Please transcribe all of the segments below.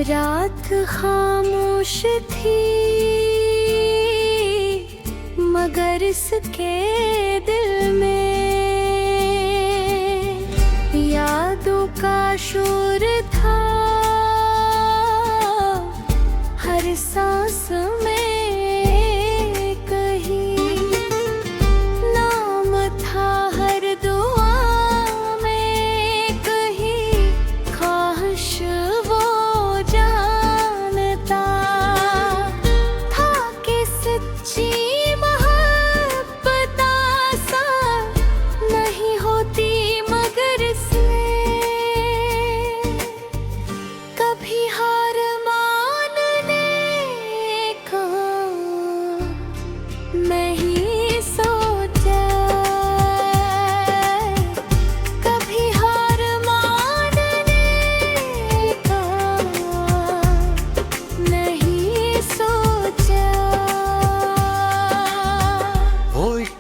रात खामोश थी मगर इसके दिल में यादों का शोर था हर सांस में।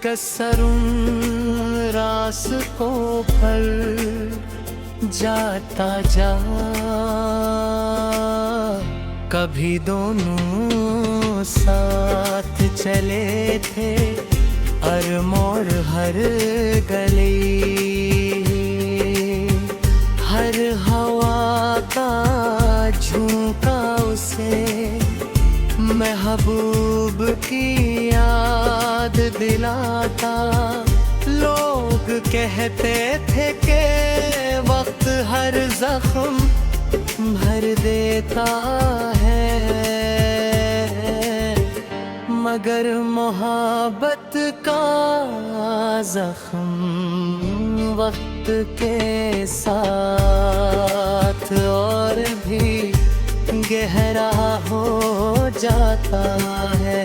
कसरुं रास्तों पर जाता जा, कभी दोनों साथ चले थे हर मोड़ हर गली। हर हवा का झोंका उसे महबूब की याद दिलाता। लोग कहते थे कि वक्त हर जख्म भर देता है, मगर मोहब्बत का जख्म वक्त के साथ और भी गहरा हो जाता है।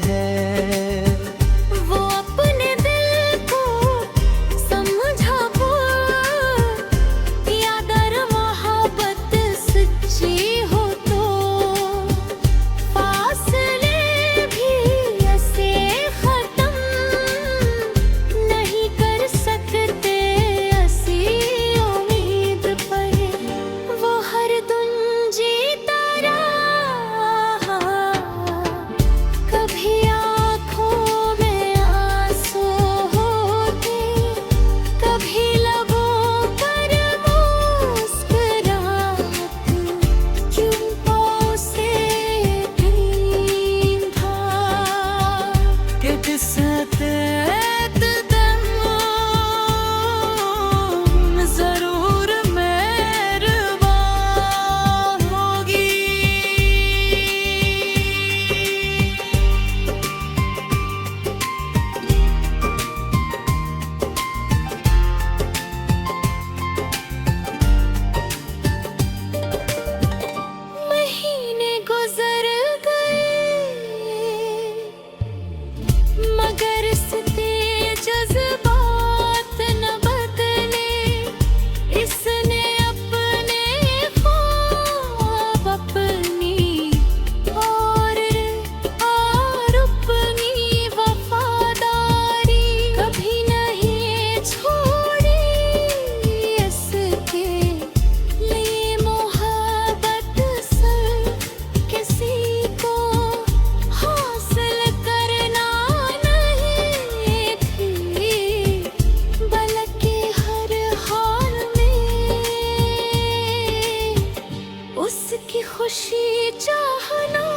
उसकी खुशी चाहना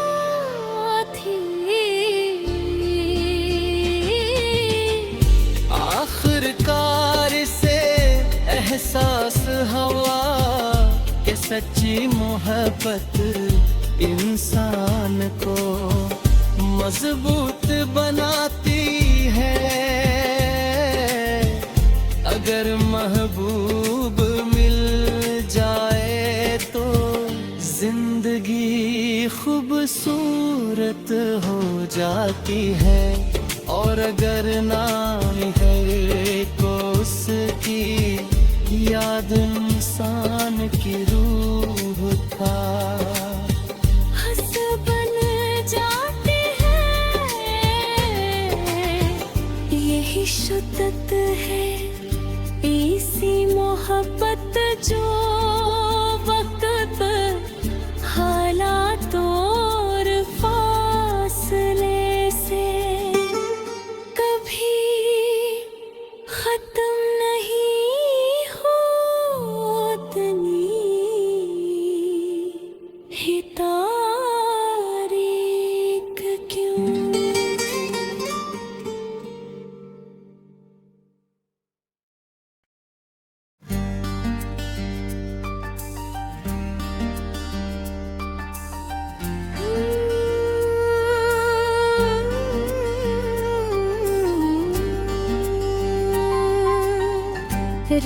थी, आखिरकार से एहसास हुआ कि सच्ची मोहब्बत इंसान को मजबूत बनाती है। अगर महबूब मिल जाए तो जिंदगी खूबसूरत हो जाती है, और अगर ना है को उसकी याद इंसान की रूह था। बन जाते हैं यही शुद्धत है, इसी मोहब्बत जो वक्त हालात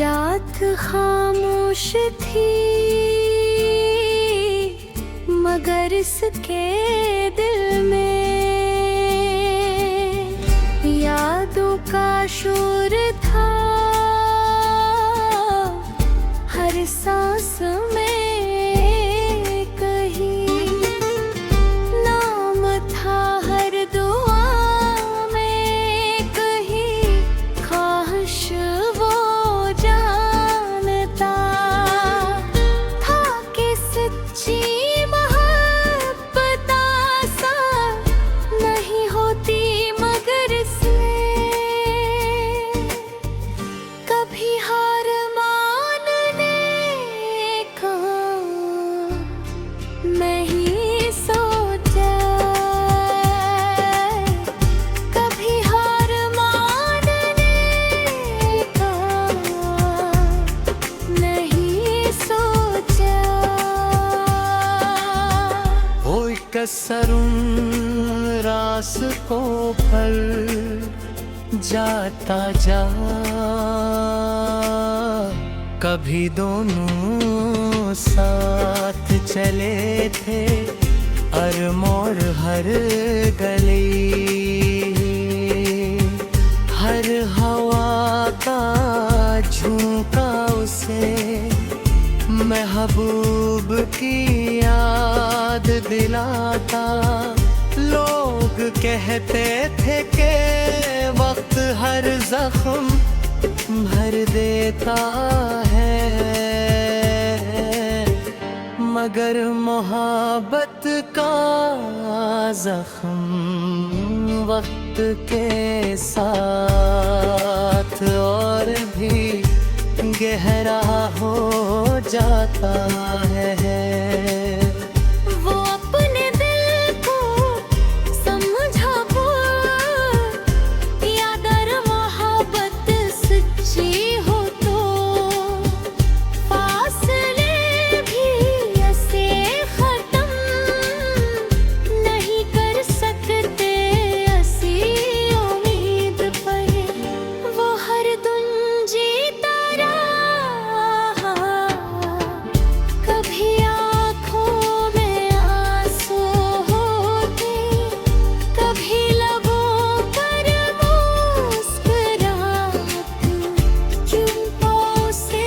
रात खामोश थी मगर इसके दिल में यादों का शोर था हर सांस में कहीं नाम था हर दुआ में कहीं ख्वाहिश वो जानता था कि सच्ची मोहब्बत आसान नहीं होती मगर इसमें कभी हार मानने का नहीं सोचा कभी हार मानने का नहीं सोचा होय कसरुं रास को पर जाता जा कभी दोनों साथ चले थे अरमोर हर गली हर हवा का झोंका उसे महबूब की याद दिलाता लोग कहते थे कि वक्त हर जख्म भर देता है मगर मोहब्बत का जख्म वक्त के साथ और भी गहरा हो जाता है वो अपने दिल को समझा यादर मोहब्बत सच्ची हो तो फासले भी ऐसे खत्म नहीं कर सकते ऐसी उम्मीद पर वो हर दिन जीता रहा कभी आँखों में आंसू होते कभी लबों पर मुस्कुराहट क्यों से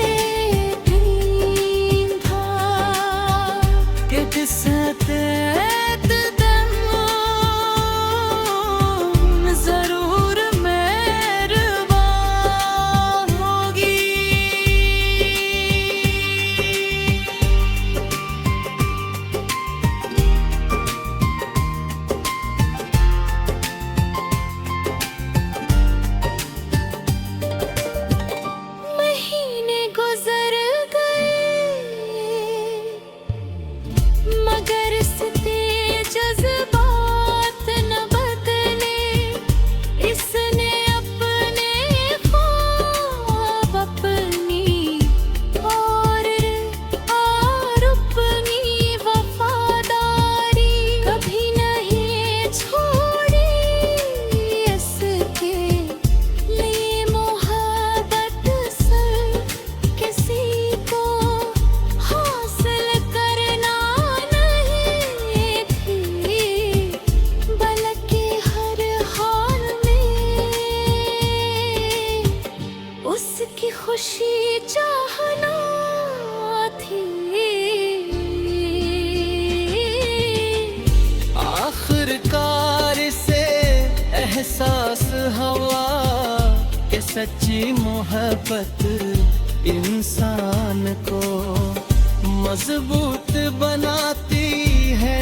ड्रीम था कि किसते जरूर मेहरबान होगी महीने गुजर गए मगर इसके जज्बात न बदले इसने अपने ख्वाब अपनी और अपनी वफादारी कभी नहीं छोड़ी इसके लिए मोहब्बत सर किसी को हासिल करना नहीं थी बल्कि हर हाल में उसकी खुशी चाहना थी आखिरकार से एहसास हुआ कि सच्ची मोहब्बत इंसान को मजबूत बनाती है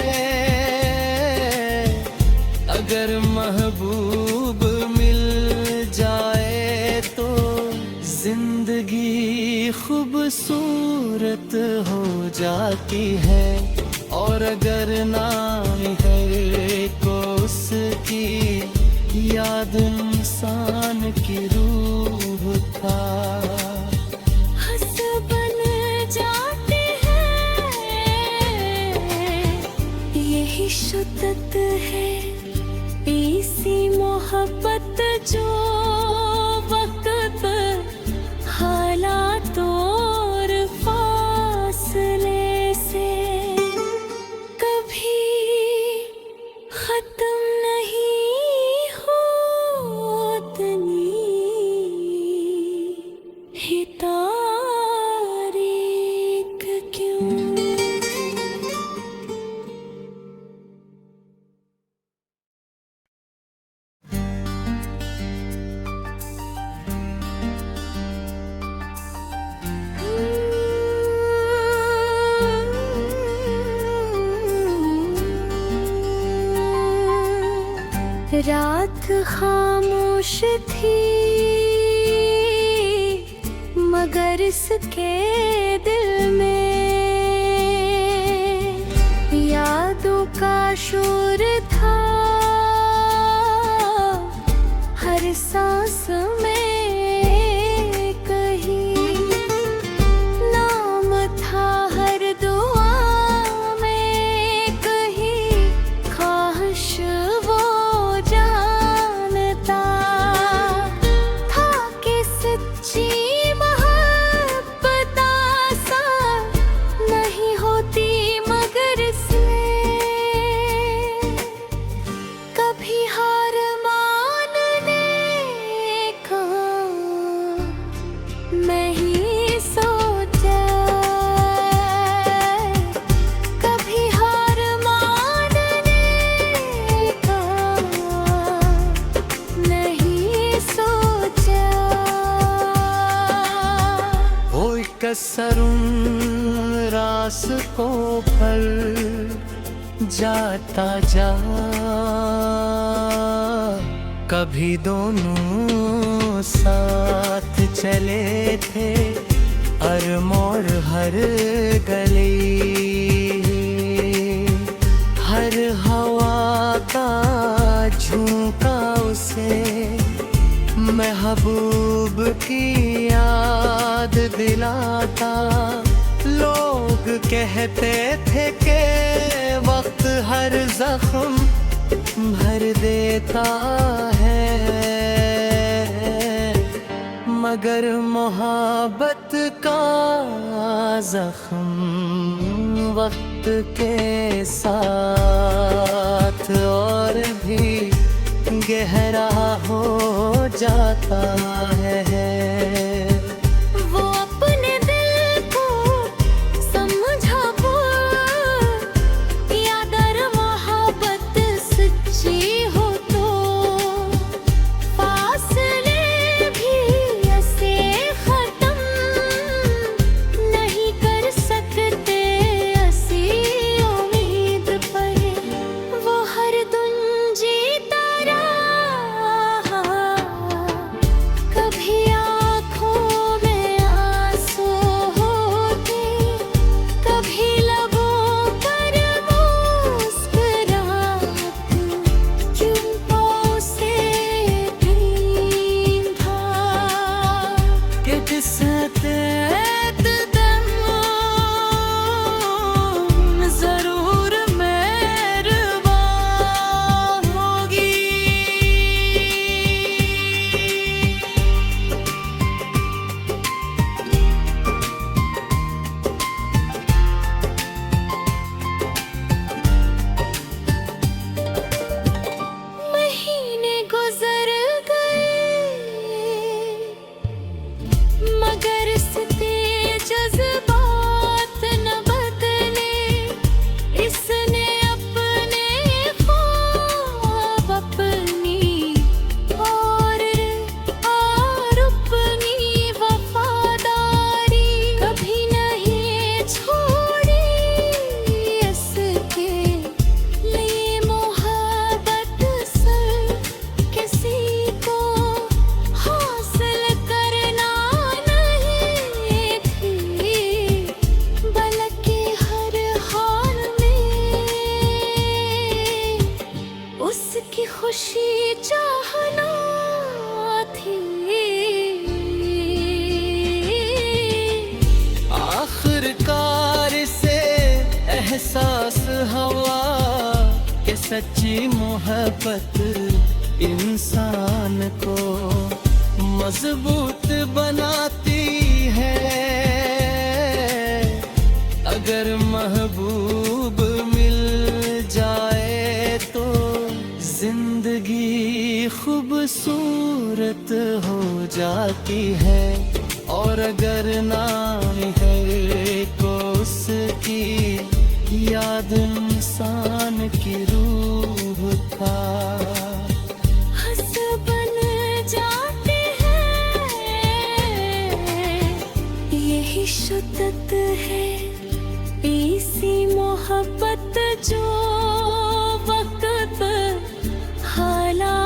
अगर महबूब मिल जाए तो जिंदगी खूबसूरत हो जाती है और अगर ना है को उसकी याद इंसान की रूह का हंस बन जाते हैं यही शुद्धत है इसी मोहब्बत जो वक्त हालात रात खामोश थी मगर इसके दिल में यादों का शोर था हर सांस में कहीं नाम था हर दुआ में कहीं ख्वाहिश वो जानता था कि सच्ची मोहब्बत आसान नहीं होती मगर इसमें कभी हार मानने का नहीं सोचा कभी हार मानने का नहीं सोचा कोई कसरुन रास को पर जाता जा कभी दोनों साथ चले थे हर मोड़ हर गली हर हवा का झोंका उसे महबूब की याद दिलाता लोग कहते थे कि वक्त हर जख्म भर देता है मगर मोहब्बत का जख्म वक्त के साथ और भी गहरा हो जाता है वो अपने दिल को समझा या अगर मोहब्बत सच्ची हो तो फासले भी ऐसे खत्म नहीं कर सकते ऐसी उम्मीद पर वो हर दिन जीता रहा कभी आँखों में आंसू होते कभी लबों पर मुस्कुराहट जुल्फों से ड्रीम था कि जिसते जरूर मेहरबान होगी महीने गुजर गए मगर इसके जज्बात न बदले इसने अपने ख्वाब अपनी और अपनी वफादारी कभी नहीं छोड़ी इसके लिए मोहब्बत सर किसी को हासिल करना नहीं थी बल्कि हर हाल में उसकी खुशी चाहना थी आखिरकार से एहसास हुआ कि सच्ची मोहब्बत इंसान को मजबूत बनाती है अगर महबूब मिल जाए तो जिंदगी खूबसूरत हो जाती है और अगर ना है को उसकी याद इंसान की रूह का हंस बन जाते हैं यही शिद्दत है इसी मोहब्बत जो वक्त हालात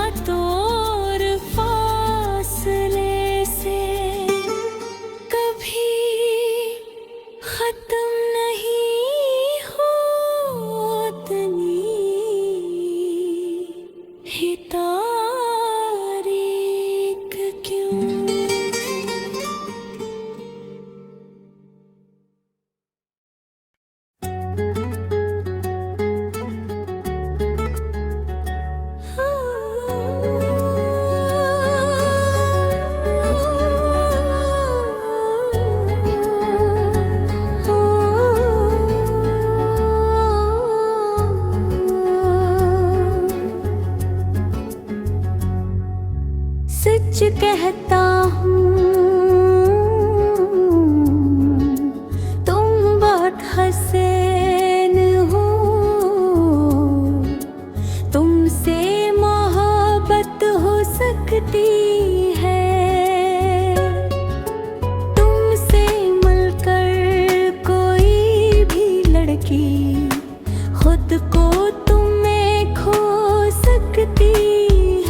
कहता हूँ तुम बहुत हसीन हो, तुमसे मोहब्बत हो सकती है। तुमसे मिलकर कोई भी लड़की खुद को तुम में खो सकती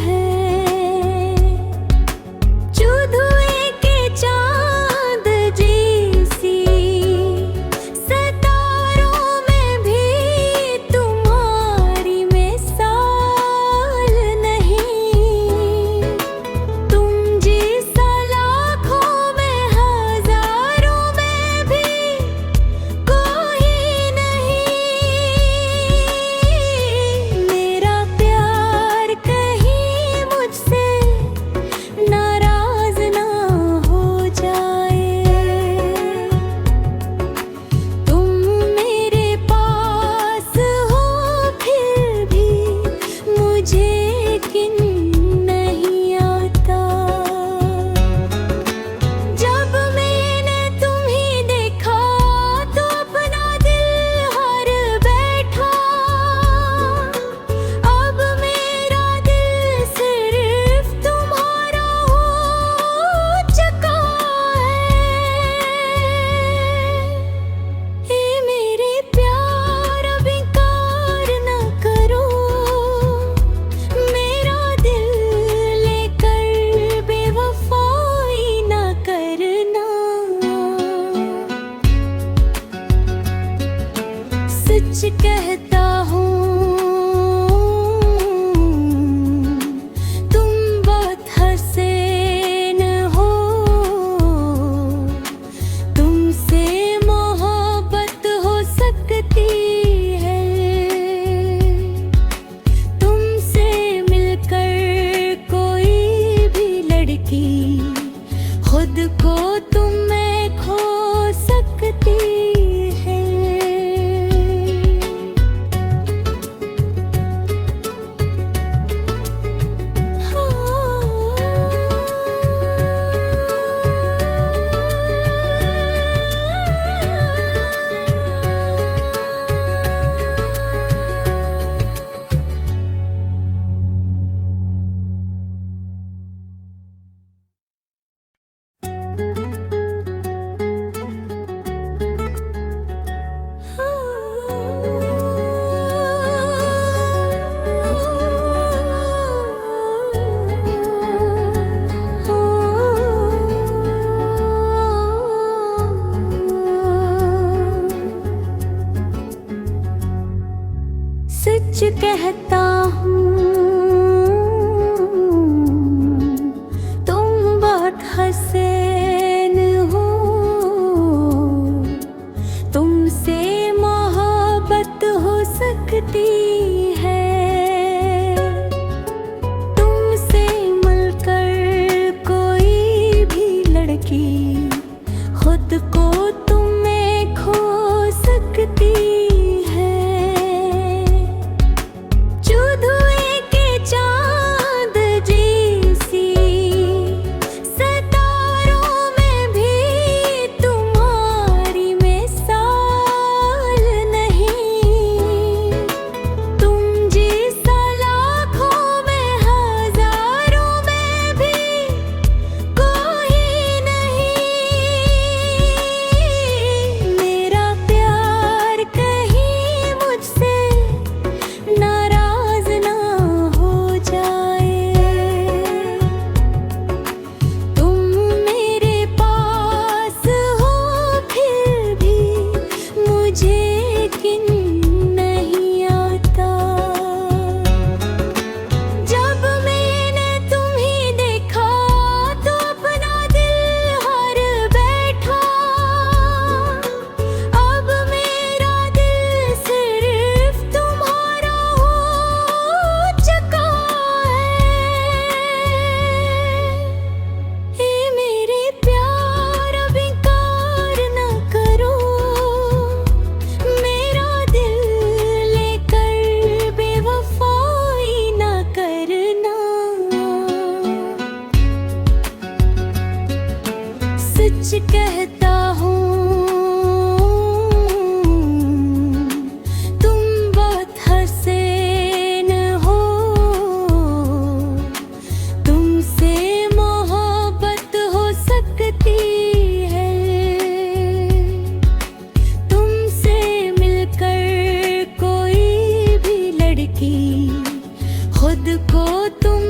है। चुधुए के चांद जैसी सितारों में भी तुम्हारी मिसाल नहीं। तुम जैसा लाखों में हजारों में भी कोई नहीं। मेरा प्यार कहीं मुझसे नाराज ना हो जाए। तुम मेरे पास हो फिर भी मुझे यकीन नहीं आता। जब मैंने तुम्हें देखा तो अपना दिल हार बैठा। अब मेरा दिल सिर्फ तुम्हारा हो चुका है। हे मेरे प्यार अब इनकार न करो, मेरा दिल लेकर बेवफाई न करना। सच कहता हूँ तुम बहुत हसीन हो, तुमसे मोहब्बत हो सकती है। तुमसे मिलकर कोई भी लड़की खुद को तुम में खो सकती है। सच कहता हूँ तुम बहुत हसीन हो, तुमसे मोहब्बत हो सकती है। तुमसे मिलकर कोई भी लड़की खुद को तुम में खो सकती है। चुधुए के चांद जैसी सितारों में भी तुम्हारी मिसाल नहीं। खुद को तुम